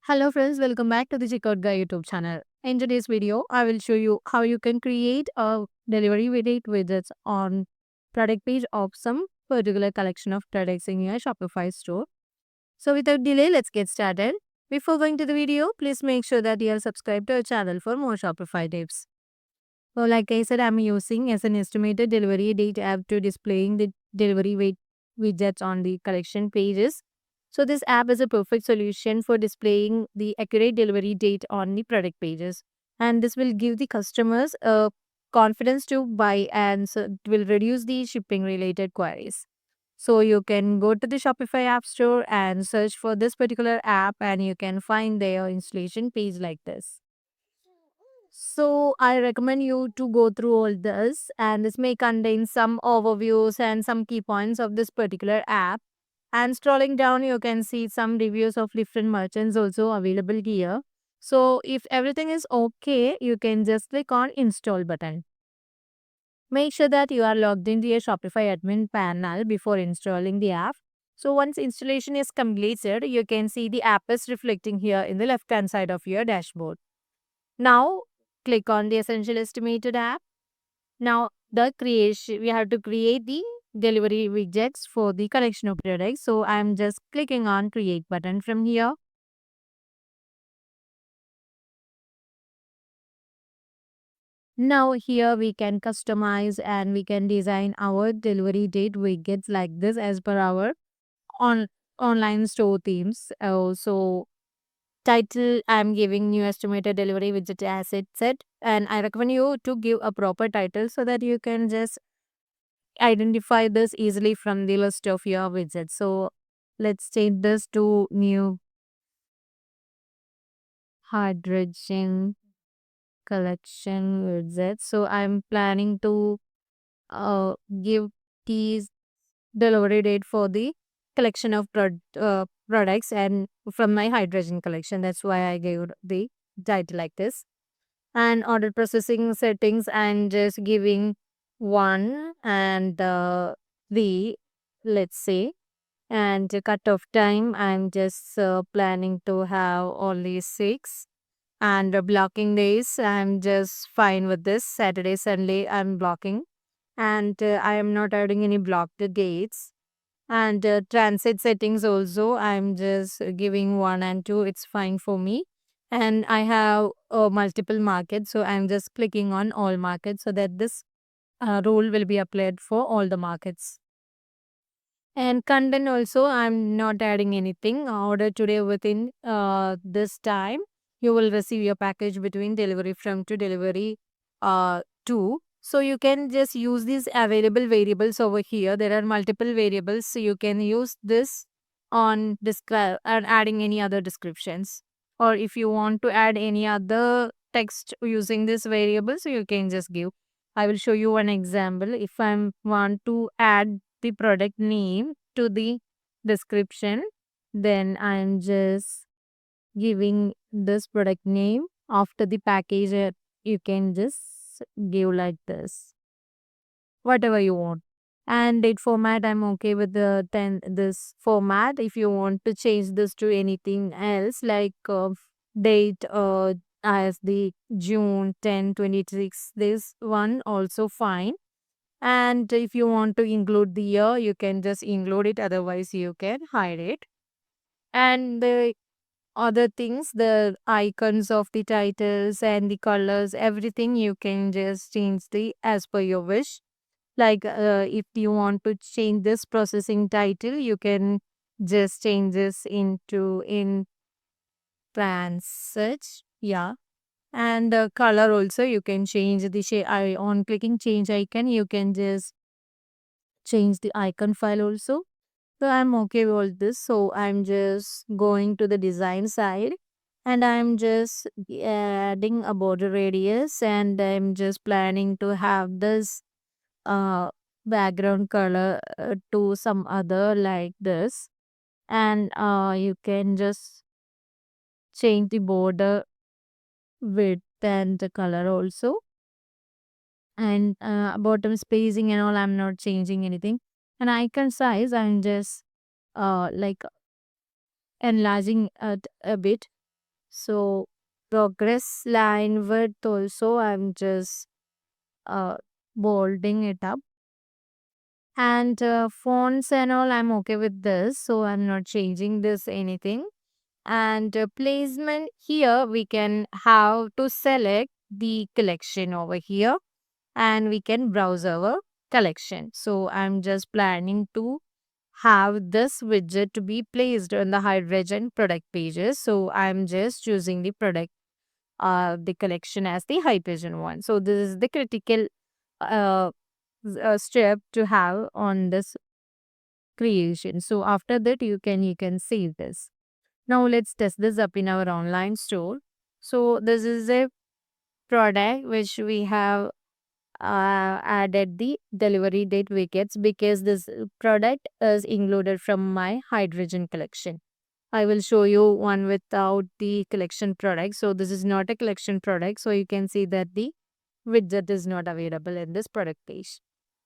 Hello friends, welcome back to the Checkout Guy YouTube channel. In today's video, I will show you how you can create a delivery date widgets on product page of some particular collection of products in your Shopify store. So without delay, let's get started. Before going to the video, please make sure that you are subscribed to our channel for more Shopify tips. So like I said, I'm using as an estimated delivery date app to displaying the delivery weight widgets on the collection pages. So this app is a perfect solution for displaying the accurate delivery date on the product pages. And this will give the customers a confidence to buy and so it will reduce the shipping related queries. So you can go to the Shopify app store and search for this particular app and you can find their installation page like this. So I recommend you to go through all this, and this may contain some overviews and some key points of this particular app. And scrolling down, you can see some reviews of different merchants also available here. So if everything is okay, you can just click on install button. Make sure that you are logged into your Shopify admin panel before installing the app. So once installation is completed, you can see the app is reflecting here in the left hand side of your dashboard. Now click on the Essential Estimated app. Now the creation, we have to create the delivery widgets for the collection of products. So I'm just clicking on create button from here. Now here we can customize and we can design our delivery date widgets like this as per our on online store themes. So title, I'm giving new estimated delivery widget as it said, and I recommend you to give a proper title so that you can just identify this easily from the list of your widgets. So let's change this to new hydrogen collection widgets. So I'm planning to give these delivery date for the collection of products and from my hydrogen collection. That's why I gave the title like this. And order processing settings, I'm just giving one and three, let's say. And the cutoff time, I'm just planning to have only 6. And the blocking days, I'm just fine with this. Saturday, Sunday, I'm blocking. And I am not adding any blocked dates. And transit settings also, I'm just giving 1 and 2. It's fine for me. And I have multiple markets. So I'm just clicking on all markets so that this rule will be applied for all the markets. And content also, I'm not adding anything. Order today within this time. You will receive your package between delivery from to delivery to. So you can just use these available variables over here. There are multiple variables. So you can use this on describe and adding any other descriptions. Or if you want to add any other text using this variable, so you can just give. I will show you one example. If I want to add the product name to the description, then I'm just giving this product name after the package. You can just give like this, whatever you want. And date format, I'm okay with the 10 this format. If you want to change this to anything else like date as the June 10, 26, this one also fine. And if you want to include the year, you can just include it. Otherwise, you can hide it. And the other things, the icons of the titles and the colors, everything you can just change the as per your wish. Like if you want to change this processing title, you can just change this into in transit. Yeah. And the color also, you can change the shade. On clicking change icon, you can just change the icon file also. So I'm okay with all this. So I'm just going to the design side and I'm just adding a border radius and I'm just planning to have this uh background color to some other like this. And you can just change the border width and the color also. And bottom spacing and all, I'm not changing anything. And icon size, I'm just like enlarging it a bit. So progress line width also I'm just uh, bolding it up. And fonts and all, I'm okay with this. So I'm not changing this anything. And placement here, we can have to select the collection over here and we can browse our collection. So I'm just planning to have this widget to be placed on the hydrogen product pages. So I'm just choosing the collection as the hydrogen one. So this is the critical uh, step to have on this creation. So after that, you can save this. Now let's test this up in our online store. So this is a product which we have added the delivery date widgets because this product is included from my hydrogen collection. I will show you one without the collection product. So this is not a collection product. So you can see that the widget is not available in this product page.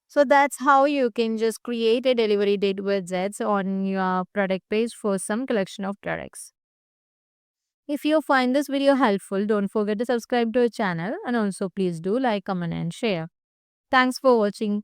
So that's how you can just create a delivery date widgets on your product page for some collection of products. If you find this video helpful, don't forget to subscribe to our channel and also please do like, comment and share. Thanks for watching.